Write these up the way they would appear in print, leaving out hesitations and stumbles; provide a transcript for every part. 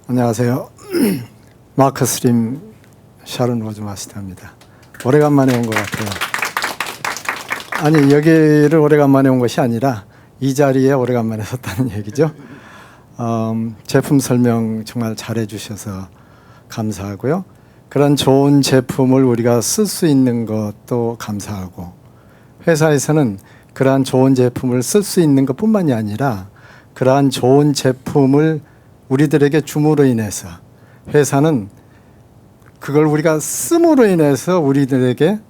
안녕하세요. 마커스 림 샤론 로즈 마스터입니다. 오래간만에 온 것 같아요. 아니, 여기를 오래간만에 온 것이 아니라 이 자리에 오래간만에 섰다는 얘기죠. 제품 설명 정말 잘해 주셔서 감사하고요. 그런 좋은 제품을 우리가 쓸 수 있는 것도 감사하고, 회사에서는 그러한 좋은 제품을 쓸 수 있는 것뿐만이 아니라 그러한 좋은 제품을 우리들에게 줌으로 인해서 회사는 그걸 우리가 씀으로 인해서 우리들에게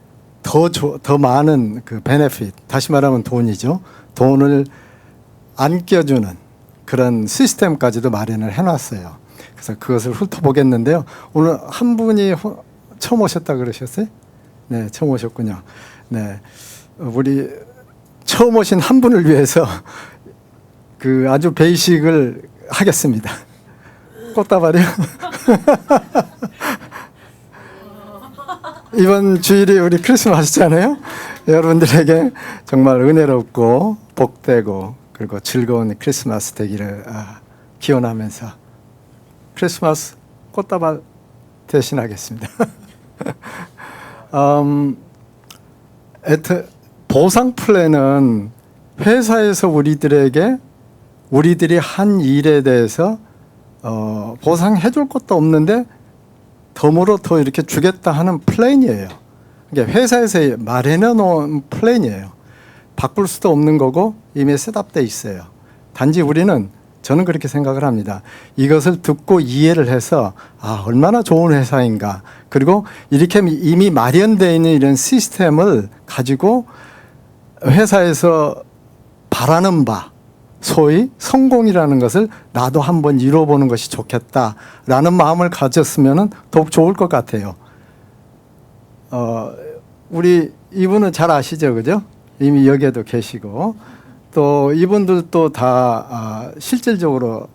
더 많은 그 베네핏, 다시 말하면 돈이죠. 돈을 안겨주는 그런 시스템까지도 마련을 해놨어요. 그래서 그것을 훑어보겠는데요. 오늘 한 분이 처음 오셨다 그러셨어요? 네, 처음 오셨군요. 네, 우리 처음 오신 한 분을 위해서 그 아주 베이식을 하겠습니다. 꽃다발이요? 이번 주일이 우리 크리스마스잖아요. 여러분들에게 정말 은혜롭고 복되고 그리고 즐거운 크리스마스 되기를 기원하면서 크리스마스 꽃다발 대신하겠습니다. 보상 플랜은 회사에서 우리들이 한 일에 대해서 보상해 줄 것도 없는데 덤으로 더 이렇게 주겠다 하는 플랜이에요. 그러니까 회사에서 마련해 놓은 플랜이에요. 바꿀 수도 없는 거고 이미 셋업돼 있어요. 단지 저는 그렇게 생각을 합니다. 이것을 듣고 이해를 해서 얼마나 좋은 회사인가, 그리고 이렇게 이미 마련되어 있는 이런 시스템을 가지고 회사에서 바라는 바, 소위 성공이라는 것을 나도 한번 이뤄보는 것이 좋겠다라는 마음을 가졌으면 더욱 좋을 것 같아요. 우리 이분은 잘 아시죠, 그죠? 이미 여기에도 계시고 또 이분들도 다 실질적으로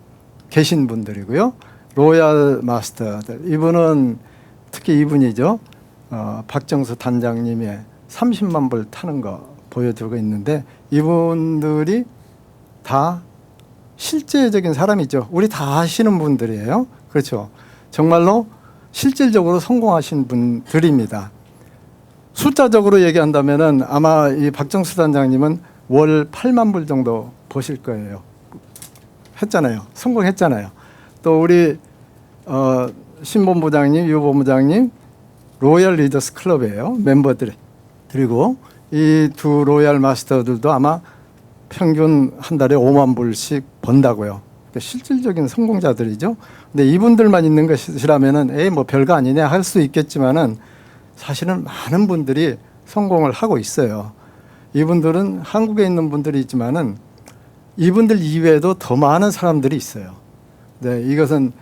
계신 분들이고요. 로얄 마스터들, 이분은 특히 이분이죠. 박정수 단장님의 30만 불 타는 거 보여주고 있는데, 이분들이 다 실제적인 사람이죠. 우리 다 아시는 분들이에요. 그렇죠. 정말로 실질적으로 성공하신 분들입니다. 숫자적으로 얘기한다면은 아마 이 박정수 단장님은 월 8만 불 정도 버실 거예요. 했잖아요. 성공했잖아요. 또 우리 신본부장님, 유본부장님 로얄 리더스 클럽이에요. 멤버들. 그리고 이 두 로얄 마스터들도 아마 평균 한 달에 5만 불씩 번다고요. 그러니까 실질적인 성공자들이죠. 근데 이분들만 있는 것이라면은 뭐 별거 아니냐 할 수 있겠지만은 사실은 많은 분들이 성공을 하고 있어요. 이분들은 한국에 있는 분들이 있지만은 이분들 이외에도 더 많은 사람들이 있어요. 네, 이것은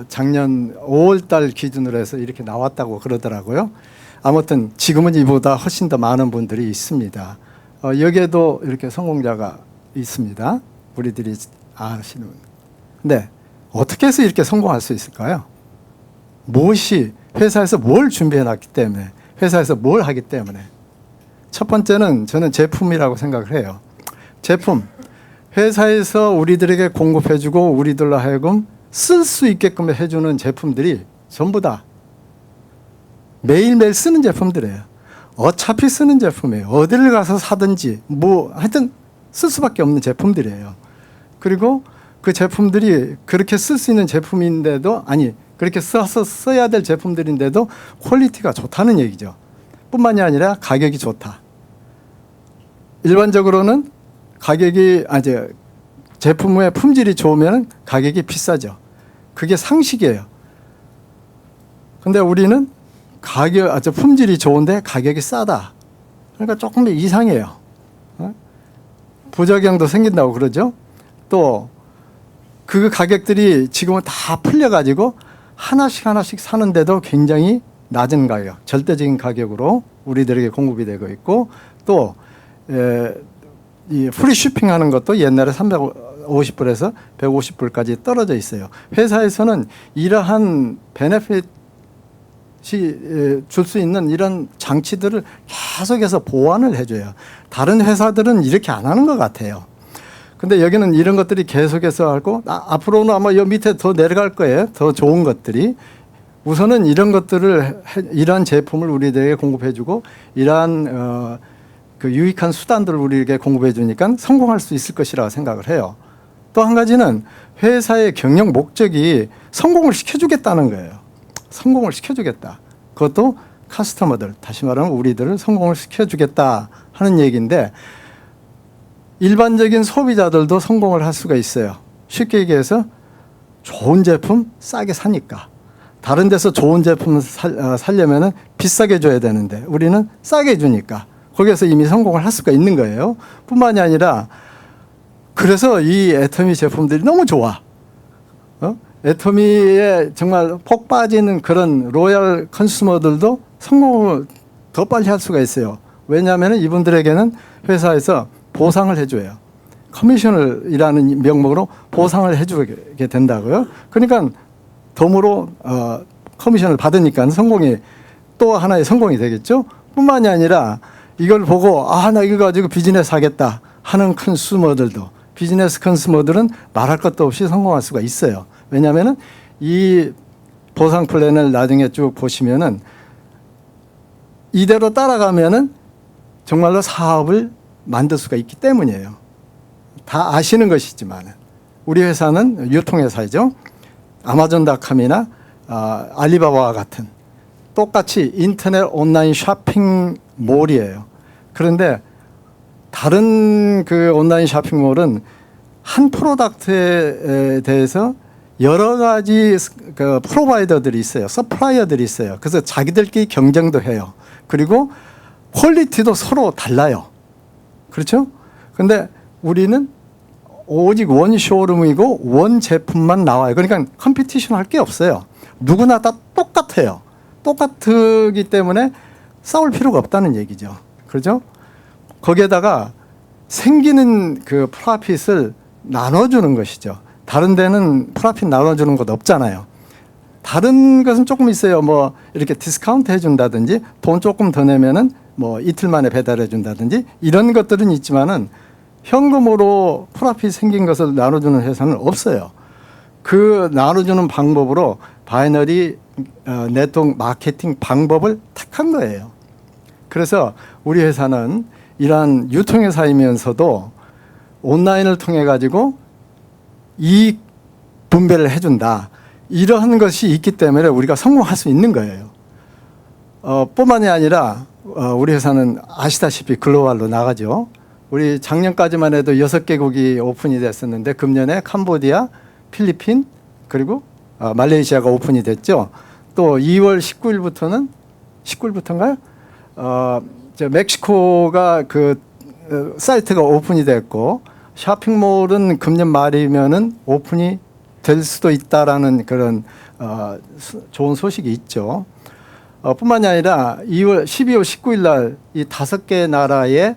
작년 5월 달 기준으로 해서 이렇게 나왔다고 그러더라고요. 아무튼 지금은 이보다 훨씬 더 많은 분들이 있습니다. 여기에도 이렇게 성공자가 있습니다. 우리들이 아시는. 근데 어떻게 해서 이렇게 성공할 수 있을까요? 무엇이, 회사에서 뭘 준비해 놨기 때문에, 회사에서 뭘 하기 때문에. 첫 번째는 저는 제품이라고 생각을 해요. 제품. 회사에서 우리들에게 공급해 주고 우리들로 하여금 쓸 수 있게끔 해주는 제품들이 전부 다 매일매일 쓰는 제품들이에요. 어차피 쓰는 제품이에요. 어디를 가서 사든지 하여튼 쓸 수밖에 없는 제품들이에요. 그리고 그 제품들이 그렇게 쓸 수 있는 제품인데도, 그렇게 써야 될 제품들인데도 퀄리티가 좋다는 얘기죠. 뿐만이 아니라 가격이 좋다. 일반적으로는 제품의 품질이 좋으면 가격이 비싸죠. 그게 상식이에요. 근데 우리는 품질이 좋은데 가격이 싸다. 그러니까 조금 이상해요. 부작용도 생긴다고 그러죠. 또 그 가격들이 지금은 다 풀려가지고 하나씩 사는데도 굉장히 낮은 가격, 절대적인 가격으로 우리들에게 공급이 되고 있고, 또 이 프리 쇼핑하는 것도 옛날에 350불에서 150불까지 떨어져 있어요. 회사에서는 이러한 베네핏 줄 수 있는 이런 장치들을 계속해서 보완을 해줘요. 다른 회사들은 이렇게 안 하는 것 같아요. 근데 여기는 이런 것들이 계속해서 하고 앞으로는 아마 여 밑에 더 내려갈 거예요. 더 좋은 것들이. 우선은 이런 것들을 이러한 제품을 우리들에게 공급해주고 이러한 그 유익한 수단들을 우리에게 공급해주니까 성공할 수 있을 것이라고 생각을 해요. 또 한 가지는 회사의 경영 목적이 성공을 시켜주겠다는 거예요. 성공을 시켜주겠다. 그것도 커스터머들, 다시 말하면 우리들을 성공을 시켜주겠다 하는 얘기인데 일반적인 소비자들도 성공을 할 수가 있어요. 쉽게 얘기해서 좋은 제품 싸게 사니까. 다른 데서 좋은 제품을 살려면 비싸게 줘야 되는데 우리는 싸게 주니까 거기에서 이미 성공을 할 수가 있는 거예요. 뿐만이 아니라 그래서 이 애터미 제품들이 너무 좋아. 애터미에 정말 폭 빠지는 그런 로얄 컨슈머들도 성공을 더 빨리 할 수가 있어요. 왜냐하면 이분들에게는 회사에서 보상을 해줘요. 커미션이라는 명목으로 보상을 해주게 된다고요. 그러니까 덤으로 커미션을 받으니까 성공이 또 하나의 성공이 되겠죠. 뿐만이 아니라 이걸 보고 나 이거 가지고 비즈니스 하겠다 하는 컨슈머들도 비즈니스 컨슈머들은 말할 것도 없이 성공할 수가 있어요. 왜냐하면 이 보상 플랜을 나중에 쭉 보시면은 이대로 따라가면은 정말로 사업을 만들 수가 있기 때문이에요. 다 아시는 것이지만 우리 회사는 유통회사이죠. 아마존닷컴이나 알리바바와 같은 똑같이 인터넷 온라인 쇼핑몰이에요. 그런데 다른 그 온라인 쇼핑몰은 한 프로덕트에 대해서 여러 가지 그 프로바이더들이 있어요. 서플라이어들이 있어요. 그래서 자기들끼리 경쟁도 해요. 그리고 퀄리티도 서로 달라요. 그렇죠? 근데 우리는 오직 원 쇼룸이고 원 제품만 나와요. 그러니까 컴피티션 할 게 없어요. 누구나 다 똑같아요. 똑같기 때문에 싸울 필요가 없다는 얘기죠. 그렇죠? 거기에다가 생기는 그 프로핏을 나눠주는 것이죠. 다른 데는 프로핏 나눠주는 것 없잖아요. 다른 것은 조금 있어요. 뭐 이렇게 디스카운트 해준다든지 돈 조금 더 내면은 뭐 이틀 만에 배달해 준다든지 이런 것들은 있지만은 현금으로 프로핏 생긴 것을 나눠주는 회사는 없어요. 그 나눠주는 방법으로 바이너리 네트워크 마케팅 방법을 택한 거예요. 그래서 우리 회사는 이러한 유통회사이면서도 온라인을 통해 가지고 이익 분배를 해준다. 이러한 것이 있기 때문에 우리가 성공할 수 있는 거예요. 뿐만이 아니라 우리 회사는 아시다시피 글로벌로 나가죠. 우리 작년까지만 해도 6개국이 오픈이 됐었는데 금년에 캄보디아, 필리핀 그리고 말레이시아가 오픈이 됐죠. 또 2월 19일부터는 19일부터인가요? 멕시코가 그 사이트가 오픈이 됐고 쇼핑몰은 금년 말이면은 오픈이 될 수도 있다라는 그런 좋은 소식이 있죠. 뿐만이 아니라 12월 19일 날 이 5개 나라의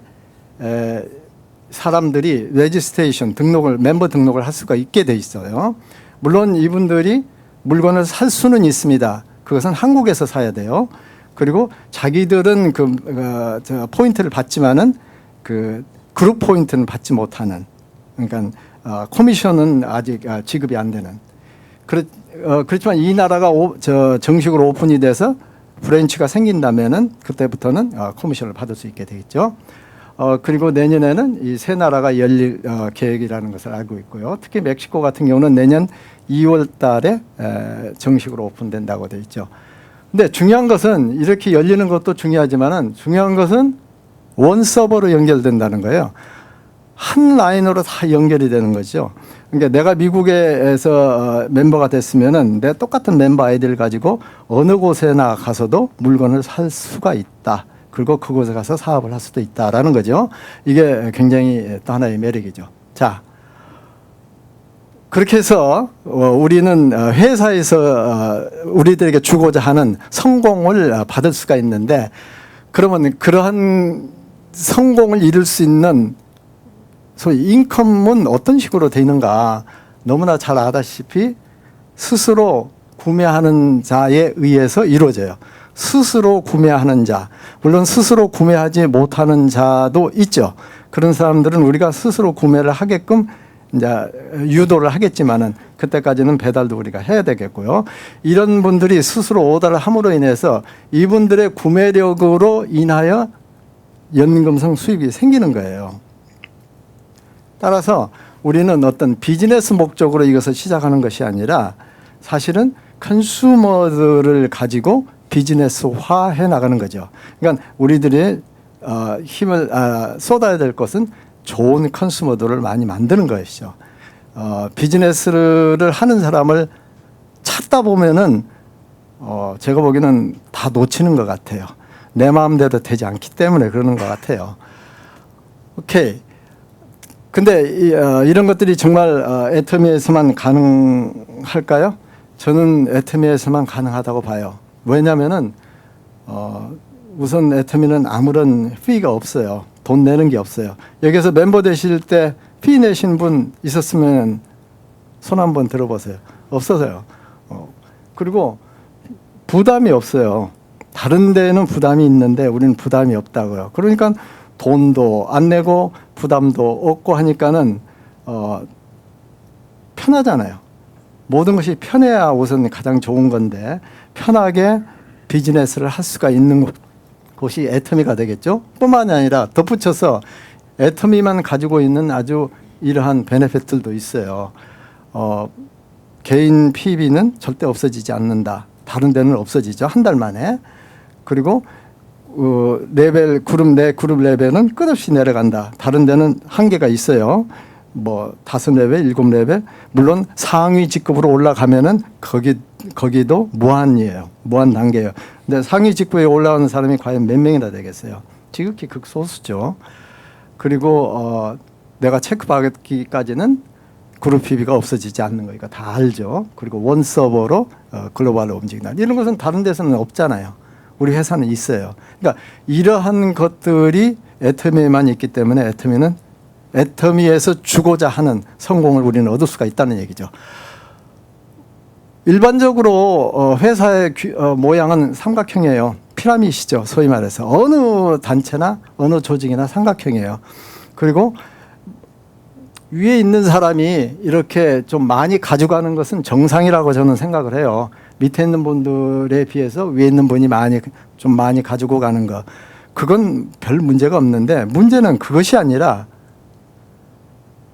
사람들이 레지스트레이션 등록을 멤버 등록을 할 수가 있게 돼 있어요. 물론 이분들이 물건을 살 수는 있습니다. 그것은 한국에서 사야 돼요. 그리고 자기들은 포인트를 받지만은 그 그룹 포인트는 받지 못하는, 그러니까 커미션은 아직 지급이 안 되는. 그렇지만 이 나라가 정식으로 오픈이 돼서 브랜치가 생긴다면은 그때부터는 커미션을 받을 수 있게 되겠죠. 그리고 내년에는 이 세 나라가 열릴 계획이라는 것을 알고 있고요. 특히 멕시코 같은 경우는 내년 2월 달에 정식으로 오픈된다고 되어 있죠. 근데 중요한 것은 이렇게 열리는 것도 중요하지만은 중요한 것은 원 서버로 연결된다는 거예요. 한 라인으로 다 연결이 되는 거죠. 그러니까 내가 미국에서 멤버가 됐으면은 내 똑같은 멤버 아이디를 가지고 어느 곳에나 가서도 물건을 살 수가 있다. 그리고 그곳에 가서 사업을 할 수도 있다라는 거죠. 이게 굉장히 또 하나의 매력이죠. 자, 그렇게 해서 우리는 회사에서 우리들에게 주고자 하는 성공을 받을 수가 있는데, 그러면 그러한 성공을 이룰 수 있는 소위 인컴은 어떤 식으로 되는가? 너무나 잘 아다시피 스스로 구매하는 자에 의해서 이루어져요. 스스로 구매하는 자, 물론 스스로 구매하지 못하는 자도 있죠. 그런 사람들은 우리가 스스로 구매를 하게끔 이제 유도를 하겠지만은 그때까지는 배달도 우리가 해야 되겠고요. 이런 분들이 스스로 오더를 함으로 인해서 이분들의 구매력으로 인하여 연금성 수입이 생기는 거예요. 따라서 우리는 어떤 비즈니스 목적으로 이것을 시작하는 것이 아니라 사실은 컨슈머들을 가지고 비즈니스화해 나가는 거죠. 그러니까 우리들이 힘을 쏟아야 될 것은 좋은 컨슈머들을 많이 만드는 것이죠. 비즈니스를 하는 사람을 찾다 보면은 제가 보기에는 다 놓치는 것 같아요. 내 마음대로 되지 않기 때문에 그러는 것 같아요. 오케이. 근데 이런 것들이 정말 애터미에서만 가능할까요? 저는 애터미에서만 가능하다고 봐요. 왜냐하면은 우선 애터미는 아무런 피가 없어요. 돈 내는 게 없어요. 여기서 멤버 되실 때 피 내신 분 있었으면 손 한번 들어보세요. 없어서요. 그리고 부담이 없어요. 다른 데는 부담이 있는데 우리는 부담이 없다고요. 그러니까 돈도 안 내고 부담도 없고 하니까는 편하잖아요. 모든 것이 편해야 우선 가장 좋은 건데 편하게 비즈니스를 할 수가 있는 곳이 애터미가 되겠죠. 뿐만이 아니라 덧붙여서 애터미만 가지고 있는 아주 이러한 베네핏들도 있어요. 개인 PB는 절대 없어지지 않는다. 다른 데는 없어지죠. 한 달 만에. 그리고 레벨 그룹 내 그룹 레벨은 끝없이 내려간다. 다른 데는 한계가 있어요. 뭐 5레벨, 7레벨. 물론 상위 직급으로 올라가면은 거기도 무한이에요. 무한 단계예요. 근데 상위 직급에 올라오는 사람이 과연 몇 명이나 되겠어요? 지극히 극소수죠. 그리고 내가 체크받기까지는 그룹 PB가 없어지지 않는 거니까 다 알죠. 그리고 원 서버로 글로벌로 움직인다. 이런 것은 다른 데서는 없잖아요. 우리 회사는 있어요. 그러니까 이러한 것들이 애터미에만 있기 때문에 애터미는 애터미에서 주고자 하는 성공을 우리는 얻을 수가 있다는 얘기죠. 일반적으로 회사의 모양은 삼각형이에요. 피라미드이죠. 소위 말해서 어느 단체나 어느 조직이나 삼각형이에요. 그리고 위에 있는 사람이 이렇게 좀 많이 가져가는 것은 정상이라고 저는 생각을 해요. 밑에 있는 분들에 비해서 위에 있는 분이 좀 많이 가지고 가는 거. 그건 별 문제가 없는데 문제는 그것이 아니라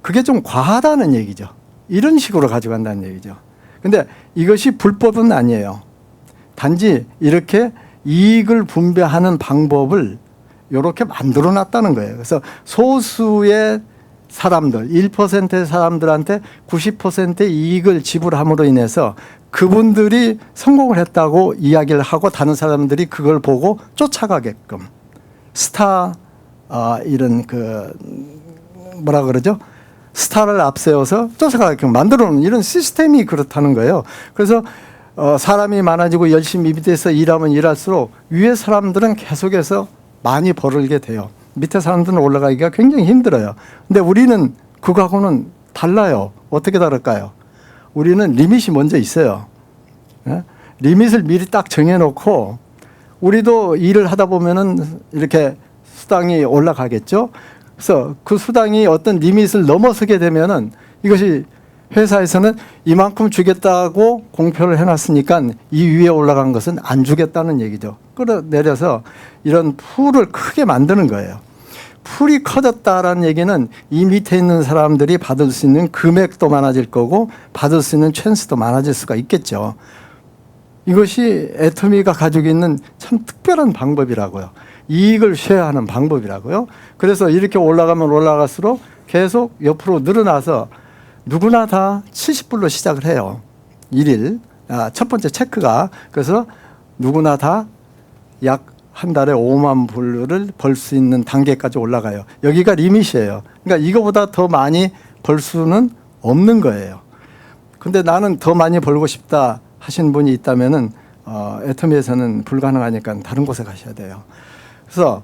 그게 좀 과하다는 얘기죠. 이런 식으로 가져간다는 얘기죠. 근데 이것이 불법은 아니에요. 단지 이렇게 이익을 분배하는 방법을 이렇게 만들어 놨다는 거예요. 그래서 소수의 사람들, 1%의 사람들한테 90%의 이익을 지불함으로 인해서 그분들이 성공을 했다고 이야기를 하고 다른 사람들이 그걸 보고 쫓아가게끔 이런 뭐라 그러죠? 스타를 앞세워서 쫓아가게끔 만들어 놓은 이런 시스템이 그렇다는 거예요. 그래서 사람이 많아지고 열심히 밑에서 일하면 일할수록 위에 사람들은 계속해서 많이 벌게 돼요. 밑에 사람들은 올라가기가 굉장히 힘들어요. 근데 우리는 그거하고는 달라요. 어떻게 다를까요? 우리는 리밋이 먼저 있어요. 예? 리밋을 미리 딱 정해놓고 우리도 일을 하다 보면은 이렇게 수당이 올라가겠죠. 그래서 그 수당이 어떤 리밋을 넘어서게 되면은 이것이 회사에서는 이만큼 주겠다고 공표를 해놨으니까 이 위에 올라간 것은 안 주겠다는 얘기죠. 끌어내려서 이런 풀을 크게 만드는 거예요. 풀이 커졌다라는 얘기는 이 밑에 있는 사람들이 받을 수 있는 금액도 많아질 거고 받을 수 있는 찬스도 많아질 수가 있겠죠. 이것이 애터미가 가지고 있는 참 특별한 방법이라고요. 이익을 쉐어하는 방법이라고요. 그래서 이렇게 올라가면 올라갈수록 계속 옆으로 늘어나서 누구나 다 70불로 시작을 해요. 1일. 첫 번째 체크가. 그래서 누구나 다 약 한 달에 5만 불을 벌 수 있는 단계까지 올라가요. 여기가 리밋이에요. 그러니까 이거보다 더 많이 벌 수는 없는 거예요. 근데 나는 더 많이 벌고 싶다 하신 분이 있다면은 애터미에서는 불가능하니까 다른 곳에 가셔야 돼요. 그래서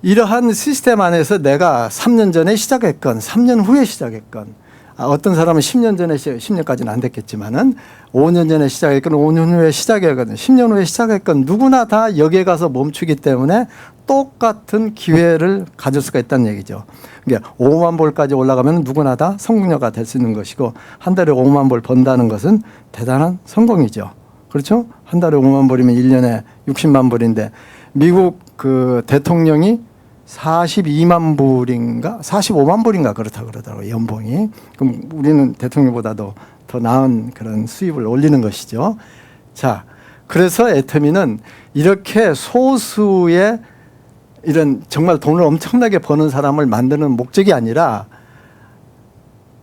이러한 시스템 안에서 내가 3년 전에 시작했건 3년 후에 시작했건 어떤 사람은 10년 전에 10년까지는 안 됐겠지만은 5년 전에 시작했건 5년 후에 시작했건 10년 후에 시작했건 누구나 다 여기에 가서 멈추기 때문에 똑같은 기회를 가질 수가 있다는 얘기죠. 그러니까 5만 불까지 올라가면 누구나 다 성공녀가 될 수 있는 것이고 한 달에 5만 불 번다는 것은 대단한 성공이죠. 그렇죠? 한 달에 5만 불이면 1년에 60만 불인데 미국 그 대통령이 42만 불인가 45만 불인가 그렇다 그러더라고요. 연봉이. 그럼 우리는 대통령보다도 더 나은 그런 수입을 올리는 것이죠. 자, 그래서 애터미는 이렇게 소수의 이런 정말 돈을 엄청나게 버는 사람을 만드는 목적이 아니라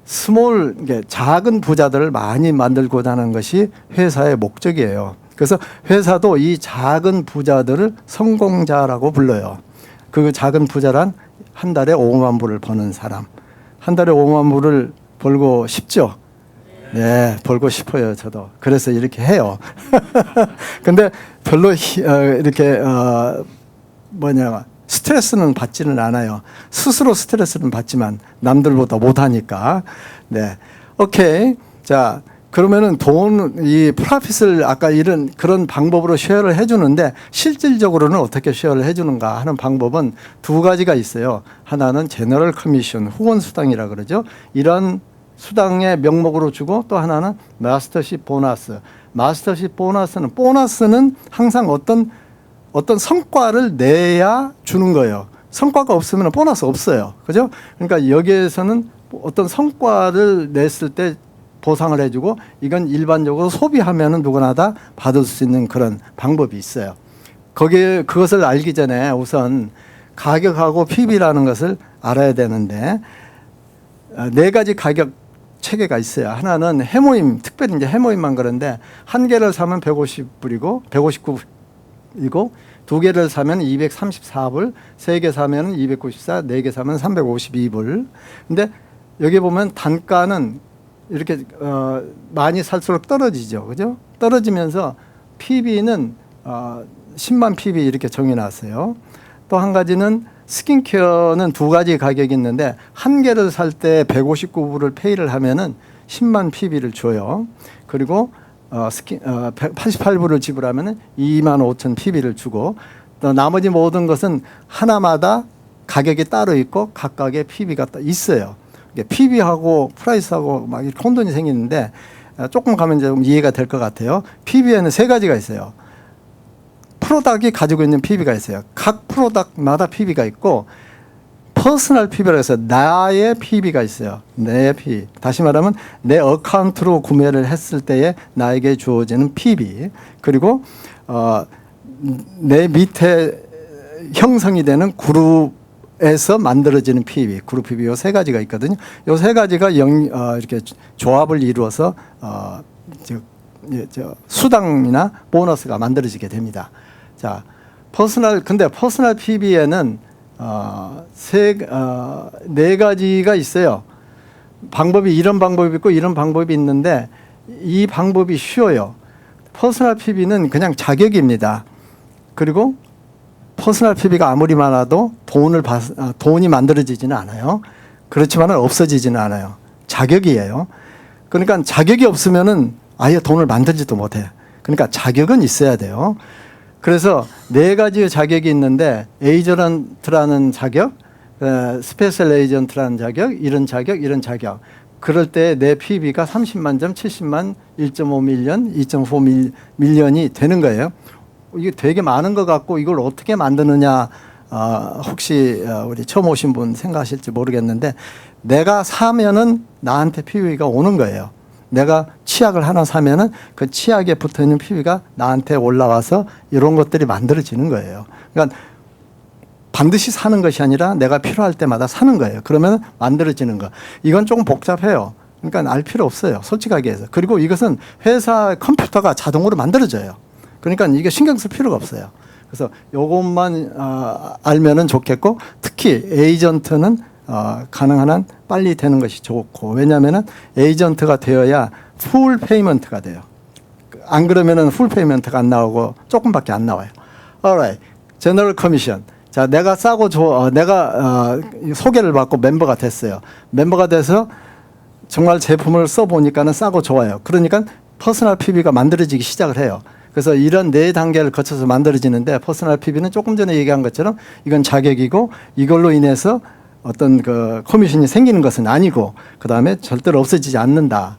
스몰, 작은 부자들을 많이 만들고자 하는 것이 회사의 목적이에요. 그래서 회사도 이 작은 부자들을 성공자라고 불러요. 그 작은 부자란 한 달에 5만 불을 버는 사람. 한 달에 5만 불을 벌고 싶죠? 네, 벌고 싶어요, 저도. 그래서 이렇게 해요. 근데 별로 이렇게 스트레스는 받지는 않아요. 스스로 스트레스는 받지만 남들보다 못하니까. 네, 오케이. 자, 그러면은 이 프로핏을 아까 그런 방법으로 쉐어를 해주는데 실질적으로는 어떻게 쉐어를 해주는가 하는 방법은 두 가지가 있어요. 하나는 제너럴 커미션, 후원 수당이라 그러죠. 이런 수당의 명목으로 주고 또 하나는 마스터십 보너스. 마스터십 보너스는 항상 어떤 성과를 내야 주는 거예요. 성과가 없으면 보너스 없어요. 그죠? 그러니까 여기에서는 어떤 성과를 냈을 때 보상을 해주고 이건 일반적으로 소비하면은 누구나 다 받을 수 있는 그런 방법이 있어요. 그것을 알기 전에 우선 가격하고 PB라는 것을 알아야 되는데 네 가지 가격 체계가 있어요. 하나는 해모임, 특별히 이제 해모임만 그런데 한 개를 사면 150불이고 159이고 두 개를 사면 234불, 세 개 사면 294, 네 개 사면 352불. 근데 여기 보면 단가는 이렇게 많이 살수록 떨어지죠. 그죠? 떨어지면서 PB는 10만 PB 이렇게 정해놨어요. 또 한 가지는 스킨케어는 두 가지 가격이 있는데 한 개를 살 때 159불을 페이를 하면은 10만 PB를 줘요. 그리고 88불을 지불하면은 2만 5천 PB를 주고 또 나머지 모든 것은 하나마다 가격이 따로 있고 각각의 PB가 있어요. PB하고 프라이스하고 막 이렇게 혼돈이 생기는데 조금 가면 이제 좀 이해가 될 것 같아요. PB에는 세 가지가 있어요. 프로덕이 가지고 있는 PB가 있어요. 각 프로덕마다 PB가 있고 퍼스널 PB라고 해서 나의 PB가 있어요. 내 PB. 다시 말하면 내 어카운트로 구매를 했을 때에 나에게 주어지는 PB. 그리고 내 밑에 형성이 되는 그룹에서 만들어지는 PB, 그룹 PB 요 세 가지가 있거든요. 요 세 가지가 이렇게 조합을 이루어서 수당이나 보너스가 만들어지게 됩니다. 자, 근데 퍼스널 PB에는 네 가지가 있어요. 이런 방법이 있고 이런 방법이 있는데 이 방법이 쉬워요. 퍼스널 PB는 그냥 자격입니다. 그리고 퍼스널 PB가 아무리 많아도 돈이 만들어지지는 않아요. 그렇지만 없어지지는 않아요. 자격이에요. 그러니까 자격이 없으면은 아예 돈을 만들지도 못해. 그러니까 자격은 있어야 돼요. 그래서 네 가지의 자격이 있는데 에이전트라는 자격, 스페셜 에이전트라는 자격, 이런 자격. 그럴 때 내 PB가 30만 점, 70만, 1.5 밀리언, 2.4 밀리언이 되는 거예요. 이게 되게 많은 것 같고 이걸 어떻게 만드느냐 혹시 우리 처음 오신 분 생각하실지 모르겠는데 내가 사면은 나한테 PB가 오는 거예요. 내가 치약을 하나 사면은 그 치약에 붙어 있는 PB가 나한테 올라와서 이런 것들이 만들어지는 거예요. 그러니까 반드시 사는 것이 아니라 내가 필요할 때마다 사는 거예요. 그러면 만들어지는 거. 이건 조금 복잡해요. 그러니까 알 필요 없어요. 솔직하게 해서. 그리고 이것은 회사 컴퓨터가 자동으로 만들어져요. 그러니까 이게 신경 쓸 필요가 없어요. 그래서 요것만 알면은 좋겠고 특히 에이전트는 가능한 한 빨리 되는 것이 좋고 왜냐하면은 에이전트가 되어야 풀 페이먼트가 돼요. 안 그러면은 풀 페이먼트가 안 나오고 조금밖에 안 나와요. alright. 제너럴 커미션. 자, 내가 내가 소개를 받고 멤버가 됐어요. 멤버가 돼서 정말 제품을 써보니까는 싸고 좋아요. 그러니까 퍼스널 PB가 만들어지기 시작을 해요. 그래서 이런 네 단계를 거쳐서 만들어지는데 퍼스널 PB는 조금 전에 얘기한 것처럼 이건 자격이고 이걸로 인해서 어떤 그 커미션이 생기는 것은 아니고 그 다음에 절대로 없어지지 않는다.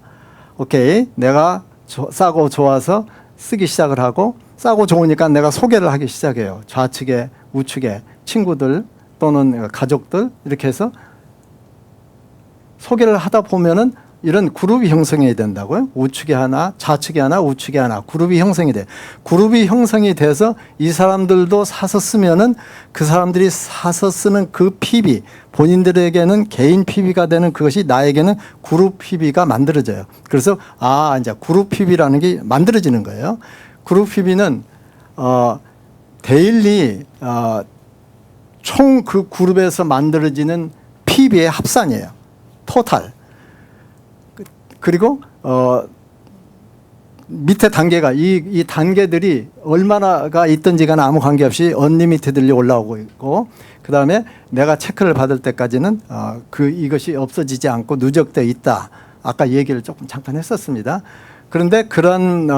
오케이. 내가 싸고 좋아서 쓰기 시작을 하고 싸고 좋으니까 내가 소개를 하기 시작해요. 좌측에 우측에 친구들 또는 가족들 이렇게 해서 소개를 하다 보면은 이런 그룹이 형성이 된다고요. 우측에 하나, 좌측에 하나, 우측에 하나 그룹이 형성이 돼. 그룹이 형성이 돼서 이 사람들도 사서 쓰면은 그 사람들이 사서 쓰는 그 PB, 본인들에게는 개인 PB가 되는 그것이 나에게는 그룹 PB가 만들어져요. 그래서 이제 그룹 PB라는 게 만들어지는 거예요. 그룹 PB는 데일리 총 그 그룹에서 만들어지는 PB의 합산이에요. 토탈. 그리고 밑에 단계가 이 단계들이 얼마나가 있든지 간에 아무 관계없이 언리미티드리 올라오고 있고 그다음에 내가 체크를 받을 때까지는 이것이 없어지지 않고 누적돼 있다. 아까 얘기를 조금 잠깐 했었습니다. 그런데 그런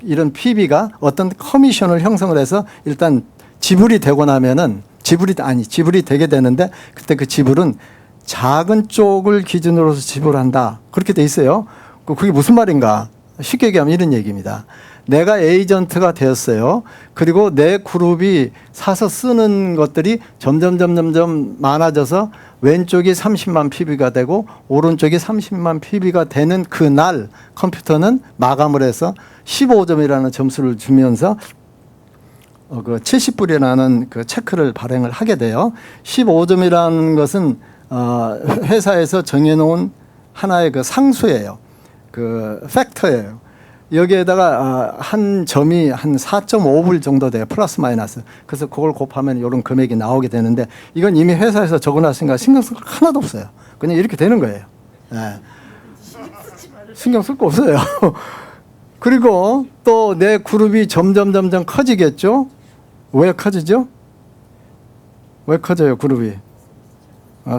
이런 PB가 어떤 커미션을 형성을 해서 일단 지불이 되고 나면은 지불이 되게 되는데 그때 그 지불은 작은 쪽을 기준으로 지불한다. 그렇게 돼 있어요. 그게 무슨 말인가? 쉽게 얘기하면 이런 얘기입니다. 내가 에이전트가 되었어요. 그리고 내 그룹이 사서 쓰는 것들이 점점 많아져서 왼쪽이 30만 PB가 되고 오른쪽이 30만 PB가 되는 그날 컴퓨터는 마감을 해서 15점이라는 점수를 주면서 그 70불이라는 그 체크를 발행을 하게 돼요. 15점이라는 것은 회사에서 정해놓은 하나의 그 상수예요. 그 팩터예요. 여기에다가 한 점이 한 4.5불 정도 돼요. 플러스 마이너스. 그래서 그걸 곱하면 이런 금액이 나오게 되는데 이건 이미 회사에서 적어놨으니까 신경 쓸 거 하나도 없어요. 그냥 이렇게 되는 거예요. 네. 신경 쓸 거 없어요. 그리고 또 내 그룹이 점점 커지겠죠. 왜 커지죠? 왜 커져요 그룹이?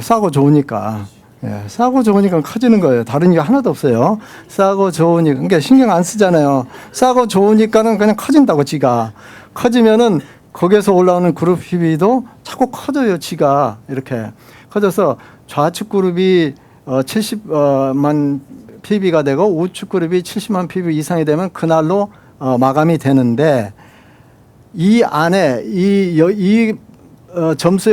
싸고 좋으니까. 예, 싸고 좋으니까 커지는 거예요. 다른 게 하나도 없어요. 싸고 좋으니까. 그러니까 신경 안 쓰잖아요. 싸고 좋으니까는 그냥 커진다고 지가. 커지면은 거기에서 올라오는 그룹 PB도 자꾸 커져요 지가. 이렇게 커져서 좌측 그룹이 70만 PB가 되고 우측 그룹이 70만 PB 이상이 되면 그날로 마감이 되는데 이 안에 이 점수에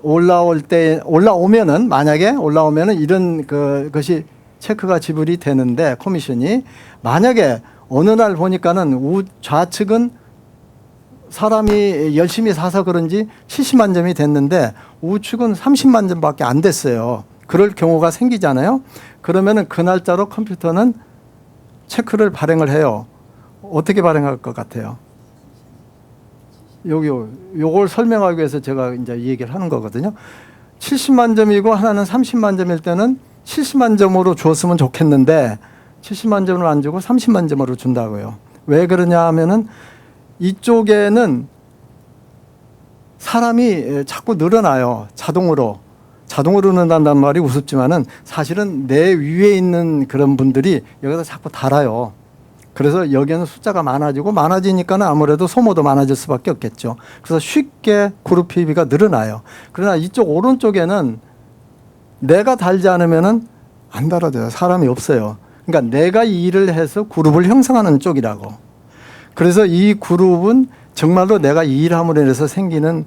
올라오면은 만약에 올라오면은 이런 그것이 체크가 지불이 되는데 커미션이 만약에 어느 날 보니까는 좌측은 사람이 열심히 사서 그런지 70만 점이 됐는데 우측은 30만 점밖에 안 됐어요. 그럴 경우가 생기잖아요. 그러면은 그 날짜로 컴퓨터는 체크를 발행을 해요. 어떻게 발행할 것 같아요? 요걸 설명하기 위해서 제가 이제 이 얘기를 하는 거거든요. 70만 점이고 하나는 30만 점일 때는 70만 점으로 줬으면 좋겠는데 70만 점을 안 주고 30만 점으로 준다고요. 왜 그러냐 하면은 이쪽에는 사람이 자꾸 늘어나요. 자동으로 늘어난다는 말이 우습지만은 사실은 내 위에 있는 그런 분들이 여기다 자꾸 달아요. 그래서 여기에는 숫자가 많아지니까는 아무래도 소모도 많아질 수밖에 없겠죠. 그래서 쉽게 그룹 PB가 늘어나요. 그러나 이쪽 오른쪽에는 내가 달지 않으면은 안 달아져요. 사람이 없어요. 그러니까 내가 이 일을 해서 그룹을 형성하는 쪽이라고. 그래서 이 그룹은 정말로 내가 이 일함으로 인해서 생기는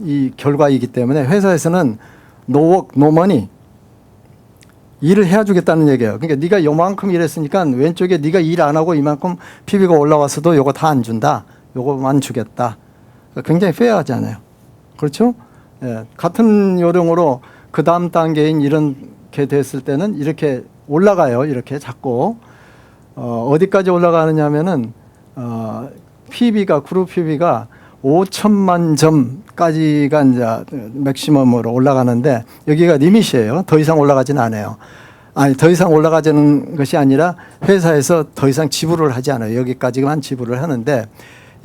이 결과이기 때문에 회사에서는 no work, no money. 일을 해주겠다는 얘기예요. 그러니까 네가 요만큼 일했으니까 왼쪽에 네가 일 안 하고 이만큼 PB가 올라왔어도 요거 다 안 준다. 요거만 주겠다. 굉장히 페어하잖아요. 그렇죠? 예, 같은 요령으로 그 다음 단계인 이렇게 됐을 때는 이렇게 올라가요. 이렇게 자꾸 어디까지 올라가느냐 하면은 PB가 그룹 PB가 5천만 점까지가 이제 맥시멈으로 올라가는데 여기가 리밋이에요. 더 이상 올라가지는 않아요. 아니 더 이상 올라가지는 것이 아니라 회사에서 더 이상 지불을 하지 않아요. 여기까지만 지불을 하는데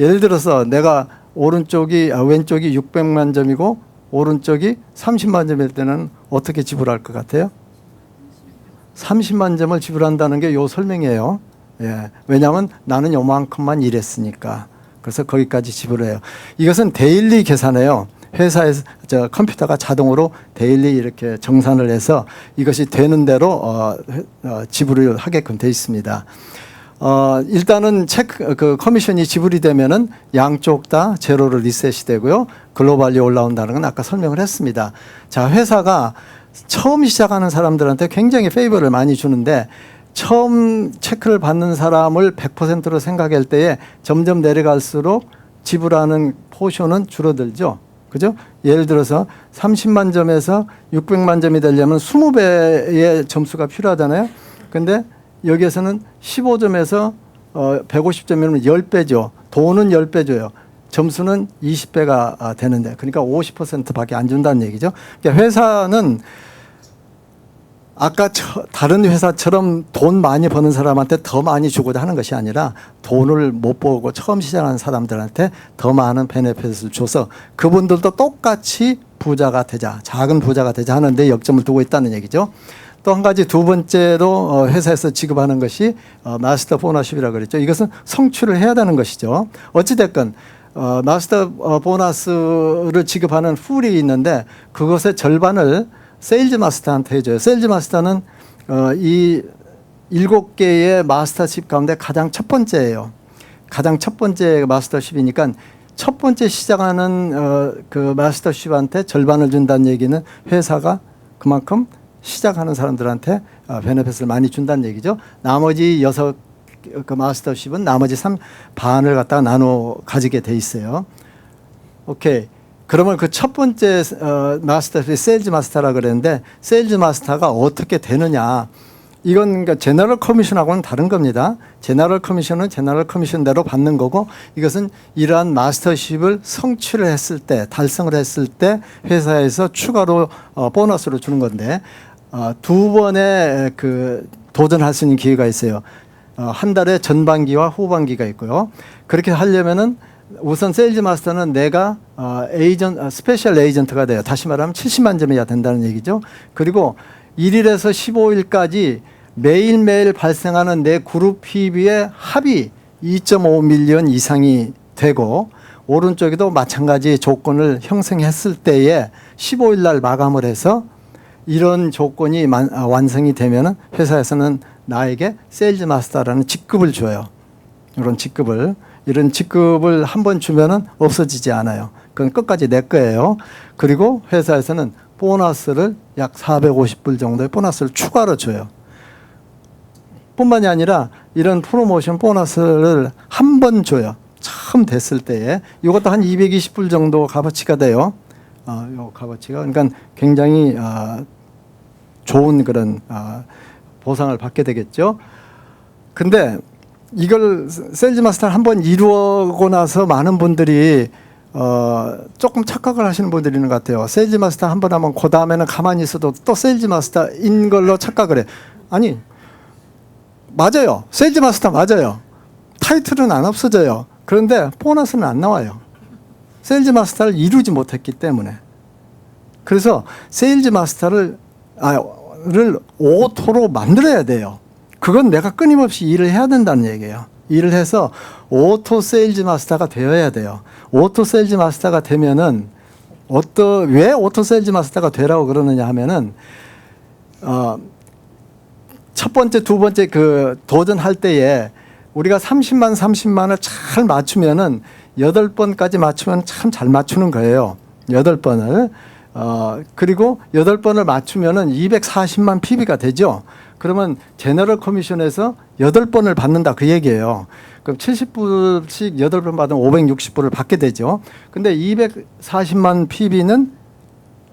예를 들어서 내가 왼쪽이 600만 점이고 오른쪽이 30만 점일 때는 어떻게 지불할 것 같아요? 30만 점을 지불한다는 게 요 설명이에요. 예. 왜냐하면 나는 요만큼만 일했으니까. 그래서 거기까지 지불해요. 이것은 데일리 계산해요. 회사에서 컴퓨터가 자동으로 데일리 이렇게 정산을 해서 이것이 되는 대로 지불을 하게끔 돼 있습니다. 일단은 커미션이 지불이 되면은 양쪽 다 제로로 리셋이 되고요. 글로벌리 올라온다는 건 아까 설명을 했습니다. 자, 회사가 처음 시작하는 사람들한테 굉장히 페이버를 많이 주는데 처음 체크를 받는 사람을 100%로 생각할 때에 점점 내려갈수록 지불하는 포션은 줄어들죠. 그죠? 예를 들어서 30만 점에서 600만 점이 되려면 20배의 점수가 필요하잖아요. 근데 여기에서는 15점에서 150점이면 10배죠. 돈은 10배 줘요. 점수는 20배가 되는데, 그러니까 50%밖에 안 준다는 얘기죠. 그러니까 회사는 아까 다른 회사처럼 돈 많이 버는 사람한테 더 많이 주고자 하는 것이 아니라 돈을 못 벌고 처음 시작하는 사람들한테 더 많은 베네핏을 줘서 그분들도 똑같이 부자가 되자, 작은 부자가 되자 하는데 역점을 두고 있다는 얘기죠. 또 한 가지 두 번째로 회사에서 지급하는 것이 마스터 보너십이라고 그랬죠. 이것은 성취를 해야 되는 것이죠. 어찌됐건 마스터 보너스를 지급하는 풀이 있는데 그것의 절반을 세일즈 마스터한테 해줘요. 세일즈 마스터는 이 7개의 마스터십 가운데 가장 첫 번째예요. 가장 첫 번째 마스터십이니까 첫 번째 시작하는 그 마스터십한테 절반을 준다는 얘기는 회사가 그만큼 시작하는 사람들한테 베네핏을 많이 준다는 얘기죠. 나머지 6그 마스터십은 나머지 반을 갖다가 나눠 가지게 돼 있어요. 오케이. 그러면 그 첫 번째 마스터십이 세일즈 마스터라 그랬는데 세일즈 마스터가 어떻게 되느냐? 이건 그러니까 제너럴 커미션하고는 다른 겁니다. 제너럴 커미션은 제너럴 커미션대로 받는 거고 이것은 이러한 마스터십을 성취를 했을 때, 달성을 했을 때 회사에서 추가로 보너스로 주는 건데 두 번의 그 도전할 수 있는 기회가 있어요. 한 달에 전반기와 후반기가 있고요. 그렇게 하려면은 우선 세일즈 마스터는 내가 스페셜 에이전트가 돼요. 다시 말하면 70만 점이야 된다는 얘기죠. 그리고 1일에서 15일까지 매일매일 발생하는 내 그룹 PB의 합이 2.5 밀리언 이상이 되고 오른쪽에도 마찬가지 조건을 형성했을 때에 15일 날 마감을 해서 이런 조건이 완성이 되면은 회사에서는 나에게 세일즈 마스터라는 직급을 줘요. 이런 직급을 한 번 주면은 없어지지 않아요. 그건 끝까지 내 거예요. 그리고 회사에서는 보너스를 약 450불 정도의 보너스를 추가로 줘요. 뿐만이 아니라 이런 프로모션 보너스를 한 번 줘요. 처음 됐을 때에. 이것도 한 220불 정도 값어치가 돼요. 요 값어치가. 그러니까 굉장히 좋은 그런 보상을 받게 되겠죠. 근데 이걸 세일즈 마스터를 한번 이루고 나서 많은 분들이 조금 착각을 하시는 분들이 있는 것 같아요. 세일즈 마스터 한번 하면 그 다음에는 가만히 있어도 또 세일즈 마스터인 걸로 착각을 해. 아니, 맞아요. 세일즈 마스터 맞아요. 타이틀은 안 없어져요. 그런데 보너스는 안 나와요. 세일즈 마스터를 이루지 못했기 때문에. 그래서 세일즈 마스터를 오토로 만들어야 돼요. 그건 내가 끊임없이 일을 해야 된다는 얘기예요. 일을 해서 오토 세일즈 마스터가 되어야 돼요. 오토 세일즈 마스터가 되면은 왜 오토 세일즈 마스터가 되라고 그러느냐 하면은 첫 번째, 두 번째 그 도전할 때에 우리가 30만을 잘 맞추면은 8번까지 맞추면 참 잘 맞추는 거예요. 8번을. 그리고 8번을 맞추면은 240만 PB가 되죠. 그러면 제너럴 커미션에서 8번을 받는다 그 얘기예요. 그럼 70불씩 8번 받으면 560불을 받게 되죠. 근데 240만 PB는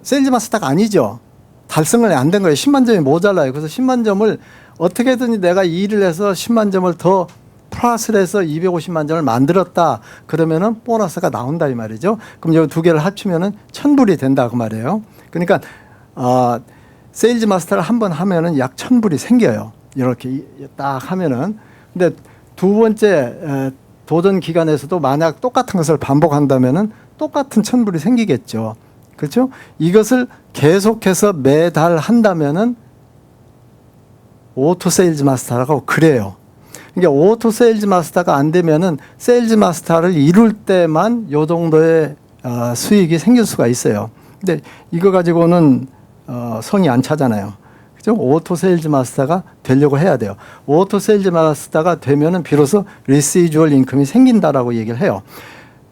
세일즈 마스터가 아니죠. 달성을 안 된 거예요. 10만 점이 모자라요. 그래서 10만 점을 어떻게든 내가 일을 해서 10만 점을 더 플러스를 해서 250만 점을 만들었다. 그러면은 보너스가 나온다 이 말이죠. 그럼 이 두 개를 합치면은 1000불이 된다 그 말이에요. 그러니까 세일즈 마스터를 한 번 하면은 약 1000불이 생겨요. 이렇게 딱 하면은. 근데 두 번째 도전 기간에서도 만약 똑같은 것을 반복한다면은 똑같은 1000불이 생기겠죠. 그렇죠? 이것을 계속해서 매달 한다면은 오토 세일즈 마스터라고 그래요. 그러니까 오토 세일즈 마스터가 안 되면은 세일즈 마스터를 이룰 때만 요 정도의 수익이 생길 수가 있어요. 근데 이거 가지고는 성이 안 차잖아요. 그죠? 오토 세일즈 마스터가 되려고 해야 돼요. 오토 세일즈 마스터가 되면은 비로소 리시주얼 인컴이 생긴다라고 얘기를 해요.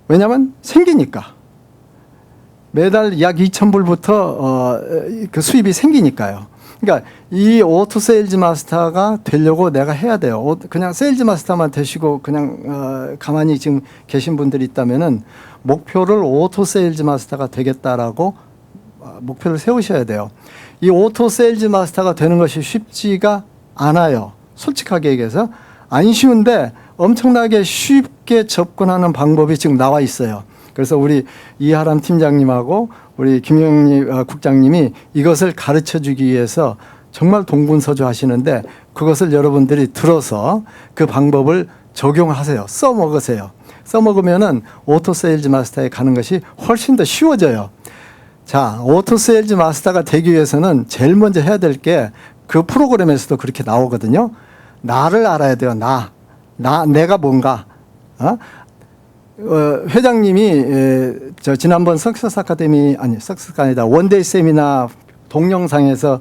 왜냐하면 생기니까. 매달 약 2,000불부터 그 수입이 생기니까요. 그러니까 이 오토 세일즈 마스터가 되려고 내가 해야 돼요. 그냥 세일즈 마스터만 되시고 그냥 가만히 지금 계신 분들이 있다면은 목표를 오토 세일즈 마스터가 되겠다라고 목표를 세우셔야 돼요. 이 오토 세일즈 마스터가 되는 것이 쉽지가 않아요. 솔직하게 얘기해서 안 쉬운데 엄청나게 쉽게 접근하는 방법이 지금 나와 있어요. 그래서 우리 이하람 팀장님하고 우리 김영리 국장님이 이것을 가르쳐 주기 위해서 정말 동분서주 하시는데 그것을 여러분들이 들어서 그 방법을 적용하세요. 써먹으세요. 써먹으면은 오토 세일즈 마스터에 가는 것이 훨씬 더 쉬워져요. 자, 오토 세일즈 마스터가 되기 위해서는 제일 먼저 해야 될 게 그 프로그램에서도 그렇게 나오거든요. 나를 알아야 돼요. 내가 뭔가. 회장님이 저 지난번 석세스 아니다 원데이 세미나 동영상에서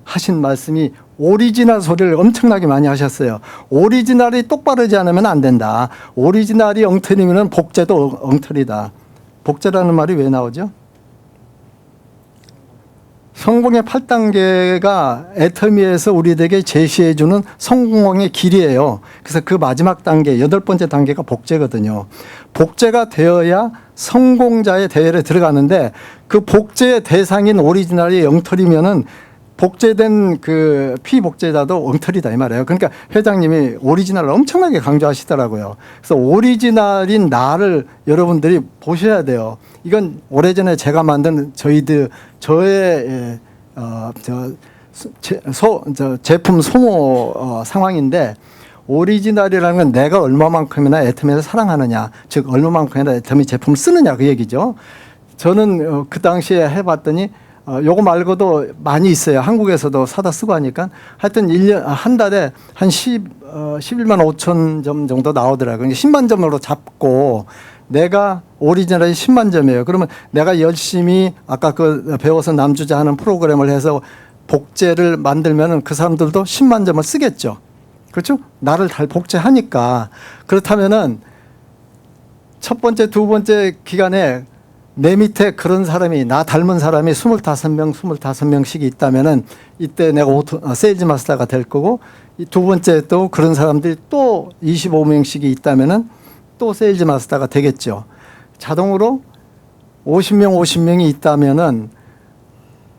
하신 말씀이 오리지널 소리를 엄청나게 많이 하셨어요. 오리지널이 똑바르지 않으면 안 된다. 오리지널이 엉터리면 복제도 엉터리다. 복제라는 말이 왜 나오죠? 성공의 8단계가 애터미에서 우리에게 제시해주는 성공의 길이에요. 그래서 그 마지막 단계, 8번째 단계가 복제거든요. 복제가 되어야 성공자의 대회에 들어가는데 그 복제의 대상인 오리지널이 엉터리면은 복제된 그 피복제자도 엉터리다 이 말이에요. 그러니까 회장님이 오리지널을 엄청나게 강조하시더라고요. 그래서 오리지널인 나를 여러분들이 보셔야 돼요. 이건 오래전에 제가 만든 저의 제품 소모 상황인데 오리지널이라는 건 내가 얼마만큼이나 애터미를 사랑하느냐, 즉 얼마만큼이나 애터미 제품을 쓰느냐 그 얘기죠. 저는 그 당시에 해봤더니 요거 말고도 많이 있어요. 한국에서도 사다 쓰고 하니까 하여튼 한 달에 한 11만 5천 점 정도 나오더라고요. 10만 점으로 잡고 내가 오리지널이 10만 점이에요. 그러면 내가 열심히 아까 그 배워서 남주자 하는 프로그램을 해서 복제를 만들면은 그 사람들도 10만 점을 쓰겠죠. 그렇죠? 나를 잘 복제하니까. 그렇다면은 첫 번째, 두 번째 기간에 내 밑에 그런 사람이 나 닮은 사람이 25명씩이 있다면은 이때 내가 세일즈 마스터가 될 거고 이 두 번째 또 그런 사람들이 또 25명씩이 있다면은 또 세일즈 마스터가 되겠죠. 자동으로 50명이 있다면은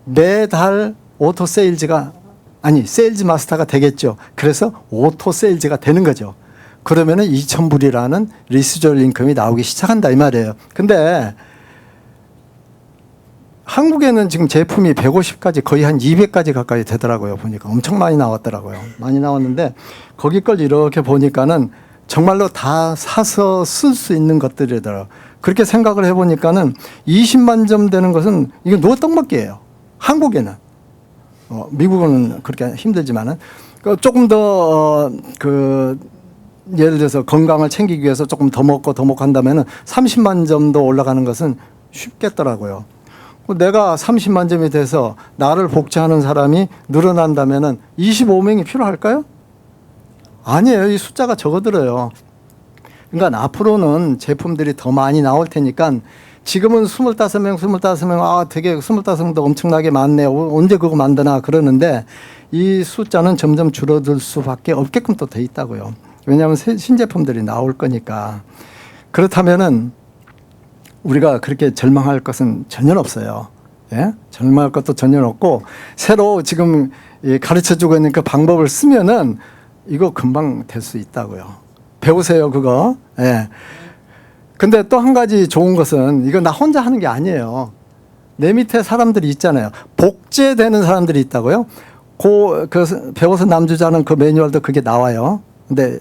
매달 오토 세일즈가 세일즈 마스터가 되겠죠. 그래서 오토 세일즈가 되는 거죠. 그러면은 2,000불이라는 리시주얼 인컴이 나오기 시작한다 이 말이에요. 근데 한국에는 지금 제품이 150까지 거의 한 200까지 가까이 되더라고요. 보니까 엄청 많이 나왔더라고요. 많이 나왔는데 거기 걸 이렇게 보니까는 정말로 다 사서 쓸 수 있는 것들이더라고요. 그렇게 생각을 해보니까는 20만 점 되는 것은 이거 누가 떡먹기예요. 한국에는. 미국은 그렇게 힘들지만은 조금 더 예를 들어서 건강을 챙기기 위해서 조금 더 먹고 한다면은 30만 점도 올라가는 것은 쉽겠더라고요. 내가 30만 점이 돼서 나를 복제하는 사람이 늘어난다면은 25명이 필요할까요? 아니에요. 이 숫자가 적어들어요. 그러니까 앞으로는 제품들이 더 많이 나올 테니까 지금은 25명, 되게 25명도 엄청나게 많네요. 언제 그거 만드나 그러는데 이 숫자는 점점 줄어들 수밖에 없게끔 또 돼 있다고요. 왜냐하면 신제품들이 나올 거니까. 그렇다면은 우리가 그렇게 절망할 것은 전혀 없어요. 예? 절망할 것도 전혀 없고 새로 지금 가르쳐주고 있는 그 방법을 쓰면은 이거 금방 될 수 있다고요. 배우세요 그거. 예. 근데 또 한 가지 좋은 것은 이거 나 혼자 하는 게 아니에요. 내 밑에 사람들이 있잖아요. 복제되는 사람들이 있다고요. 그 배워서 남주자는 그 매뉴얼도 그게 나와요. 근데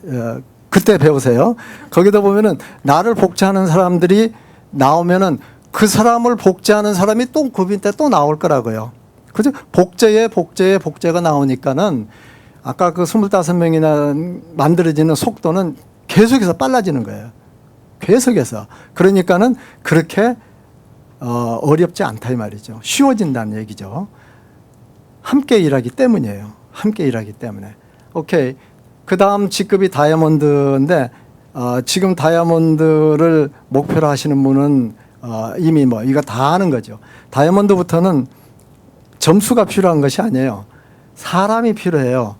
그때 배우세요. 거기다 보면은 나를 복제하는 사람들이 나오면은 그 사람을 복제하는 사람이 또 그 밑에 또 나올 거라고요. 그죠? 복제가 나오니까는 아까 그 25명이나 만들어지는 속도는 계속해서 빨라지는 거예요. 계속해서. 그러니까는 그렇게 어렵지 않다 이 말이죠. 쉬워진다는 얘기죠. 함께 일하기 때문이에요. 함께 일하기 때문에. 오케이. 그 다음 직급이 다이아몬드인데 지금 다이아몬드를 목표로 하시는 분은 이미 뭐 이거 다 아는 거죠. 다이아몬드부터는 점수가 필요한 것이 아니에요. 사람이 필요해요.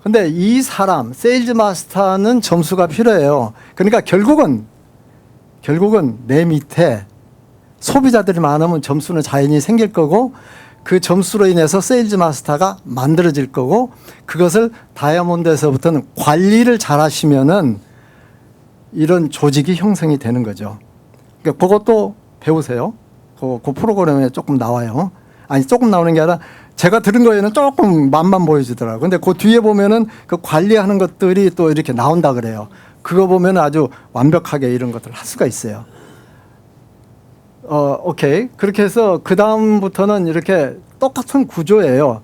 근데 이 사람, 세일즈 마스터는 점수가 필요해요. 그러니까 결국은 내 밑에 소비자들이 많으면 점수는 자연히 생길 거고 그 점수로 인해서 세일즈 마스터가 만들어질 거고 그것을 다이아몬드에서부터는 관리를 잘 하시면은 이런 조직이 형성이 되는 거죠. 그러니까 그것도 배우세요. 그 프로그램에 조금 나와요. 아니, 조금 나오는 게 아니라 제가 들은 거에는 조금 맛만 보여주더라고요. 근데 그 뒤에 보면은 그 관리하는 것들이 또 이렇게 나온다 그래요. 그거 보면 아주 완벽하게 이런 것들을 할 수가 있어요. 오케이. 그렇게 해서 그 다음부터는 이렇게 똑같은 구조예요.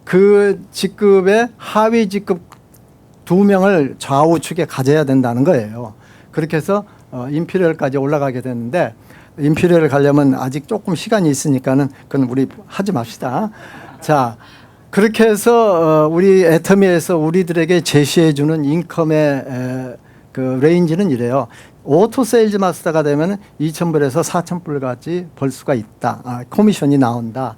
그 직급의 하위 직급 2명을 좌우측에 가져야 된다는 거예요. 그렇게 해서 임피리얼까지 올라가게 되는데 임피리얼 가려면 아직 조금 시간이 있으니까는 그건 우리 하지 맙시다. 자, 그렇게 해서 우리 애터미에서 우리들에게 제시해 주는 인컴의 그 레인지는 이래요. 오토 세일즈 마스터가 되면 2,000불에서 4,000불까지 벌 수가 있다. 코미션이 나온다.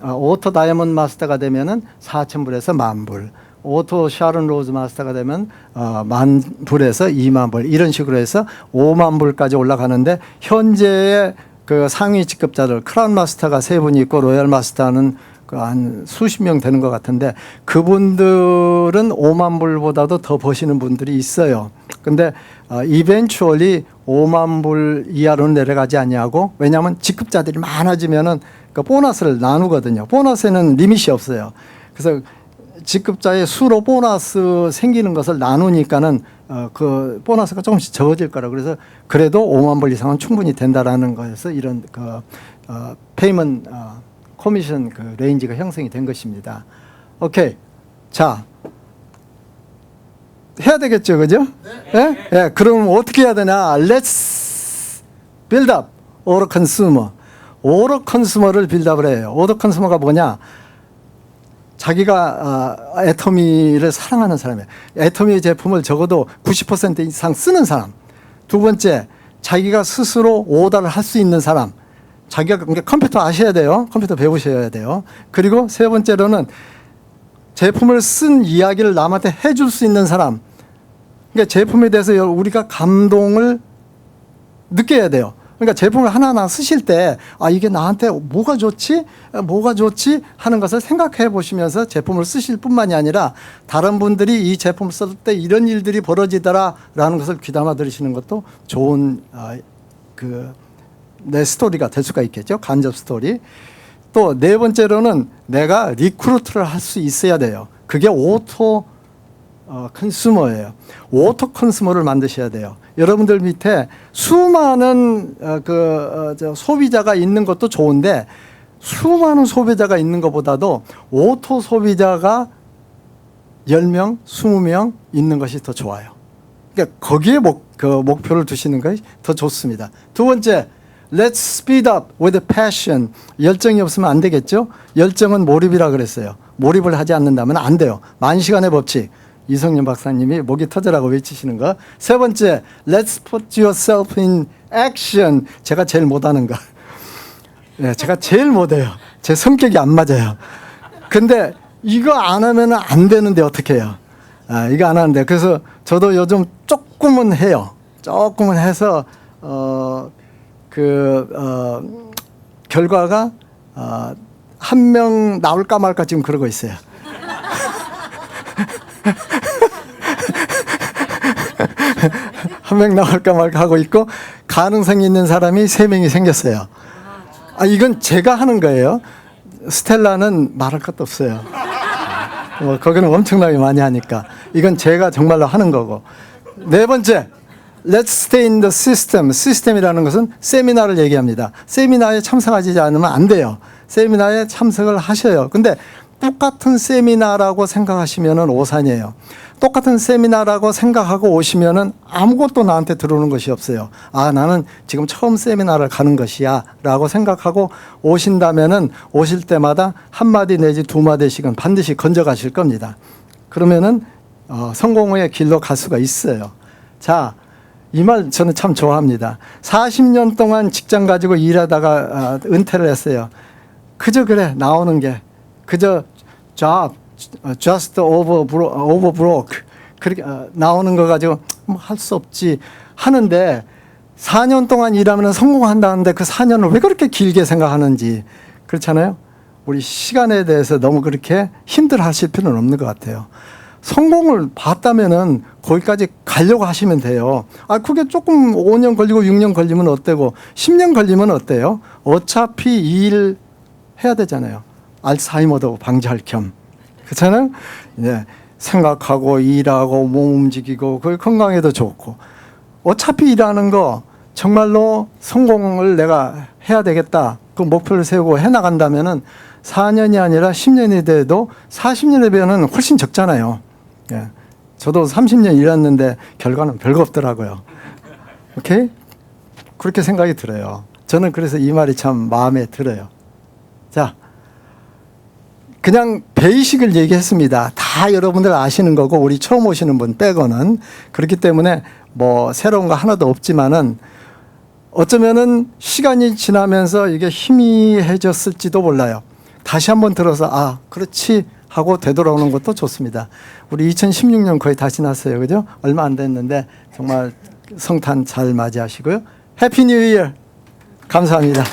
오토 다이아몬드 마스터가 되면은 4,000불에서 10,000불. 오토 샤론 로즈 마스터가 되면 10,000불에서 20,000불 이런 식으로 해서 50,000불까지 올라가는데 현재의 그 상위 직급자들 크라운 마스터가 3분이 있고 로얄 마스터는 한 수십 명 되는 것 같은데 그분들은 50,000불보다도 더 버시는 분들이 있어요. 근데 이벤추얼리 50,000불 이하로는 내려가지 않냐고. 왜냐하면 직급자들이 많아지면은 그 보너스를 나누거든요. 보너스에는 리밋이 없어요. 그래서 직급자의 수로 보너스 생기는 것을 나누니까는 그 보너스가 조금씩 적어질 거라. 그래서 그래도 50,000불 이상은 충분히 된다라는 거에서 이런 그 페이먼 코미션 그 레인지가 형성이 된 것입니다. 오케이. 자, 해야 되겠죠, 그죠? 네. 예? 예, 그럼 어떻게 해야 되나? Let's build up auto consumer. auto consumer를 빌드업을 해요. auto consumer가 뭐냐? 자기가 애터미를 사랑하는 사람이에요. 애터미 제품을 적어도 90% 이상 쓰는 사람. 두 번째, 자기가 스스로 오더를 할 수 있는 사람. 자기가 컴퓨터 아셔야 돼요. 컴퓨터 배우셔야 돼요. 그리고 세 번째로는 제품을 쓴 이야기를 남한테 해줄 수 있는 사람. 그러니까 제품에 대해서 우리가 감동을 느껴야 돼요. 그러니까 제품을 하나하나 쓰실 때 이게 나한테 뭐가 좋지? 뭐가 좋지? 하는 것을 생각해 보시면서 제품을 쓰실 뿐만이 아니라 다른 분들이 이 제품을 쓸 때 이런 일들이 벌어지더라라는 것을 귀담아 들으시는 것도 좋은 내 스토리가 될 수가 있겠죠. 간접 스토리. 또 네 번째로는 내가 리크루트를 할 수 있어야 돼요. 그게 오토 컨슈머예요. 오토 컨슈머를 만드셔야 돼요. 여러분들 밑에 수많은 소비자가 있는 것도 좋은데 수많은 소비자가 있는 것보다도 오토 소비자가 10명, 20명 있는 것이 더 좋아요. 그러니까 거기에 목표를 두시는 것이 더 좋습니다. 두 번째, Let's speed up with passion. 열정이 없으면 안 되겠죠? 열정은 몰입이라 그랬어요. 몰입을 하지 않는다면 안 돼요. 만시간의 법칙. 이성윤 박사님이 목이 터져라고 외치시는 거. 세 번째, Let's put yourself in action. 제가 제일 못하는 거. 네, 제가 제일 못해요. 제 성격이 안 맞아요. 근데 이거 안 하면 안 되는데 어떻게 해요? 이거 안 하는데. 그래서 저도 요즘 조금은 해요. 조금은 해서 결과가 한 명 나올까 말까 지금 그러고 있어요. 한 명 나올까 말까 하고 있고 가능성이 있는 사람이 3명이 생겼어요. 이건 제가 하는 거예요. 스텔라는 말할 것도 없어요. 거기는 엄청나게 많이 하니까 이건 제가 정말로 하는 거고. 네 번째, Let's stay in the system. 시스템이라는 것은 세미나를 얘기합니다. 세미나에 참석하지 않으면 안 돼요. 세미나에 참석을 하셔요. 근데 똑같은 세미나라고 생각하시면은 오산이에요. 똑같은 세미나라고 생각하고 오시면은 아무것도 나한테 들어오는 것이 없어요. 아, 나는 지금 처음 세미나를 가는 것이야 라고 생각하고 오신다면은 오실 때마다 한 마디 내지 두 마디씩은 반드시 건져가실 겁니다. 그러면은 성공의 길로 갈 수가 있어요. 자, 이 말 저는 참 좋아합니다. 40년 동안 직장 가지고 일하다가 은퇴를 했어요. 그저 그래 나오는 게 그저 job, just over broke 그렇게 나오는 거 가지고 할 수 없지 하는데 4년 동안 일하면 성공한다는데 그 4년을 왜 그렇게 길게 생각하는지 그렇잖아요. 우리 시간에 대해서 너무 그렇게 힘들어하실 필요는 없는 것 같아요. 성공을 봤다면은 거기까지 가려고 하시면 돼요. 아, 그게 조금 5년 걸리고 6년 걸리면 어때고 10년 걸리면 어때요? 어차피 이 일 해야 되잖아요. 알츠하이머도 방지할 겸. 그렇잖아요? 네. 생각하고 일하고 몸 움직이고 그 건강에도 좋고 어차피 일하는 거 정말로 성공을 내가 해야 되겠다. 그 목표를 세우고 해나간다면은 4년이 아니라 10년이 돼도 40년에 비하면 훨씬 적잖아요. 예. 저도 30년 일했는데 결과는 별거 없더라고요. 오케이? 그렇게 생각이 들어요. 저는 그래서 이 말이 참 마음에 들어요. 자, 그냥 베이식을 얘기했습니다. 다 여러분들 아시는 거고 우리 처음 오시는 분 빼고는. 그렇기 때문에 뭐 새로운 거 하나도 없지만은 어쩌면은 시간이 지나면서 이게 희미해졌을지도 몰라요. 다시 한번 들어서 아, 그렇지 하고 되돌아오는 것도 좋습니다. 우리 2016년 거의 다 지났어요. 그죠? 얼마 안 됐는데 정말 성탄 잘 맞이하시고요. 해피 뉴 이어. 감사합니다.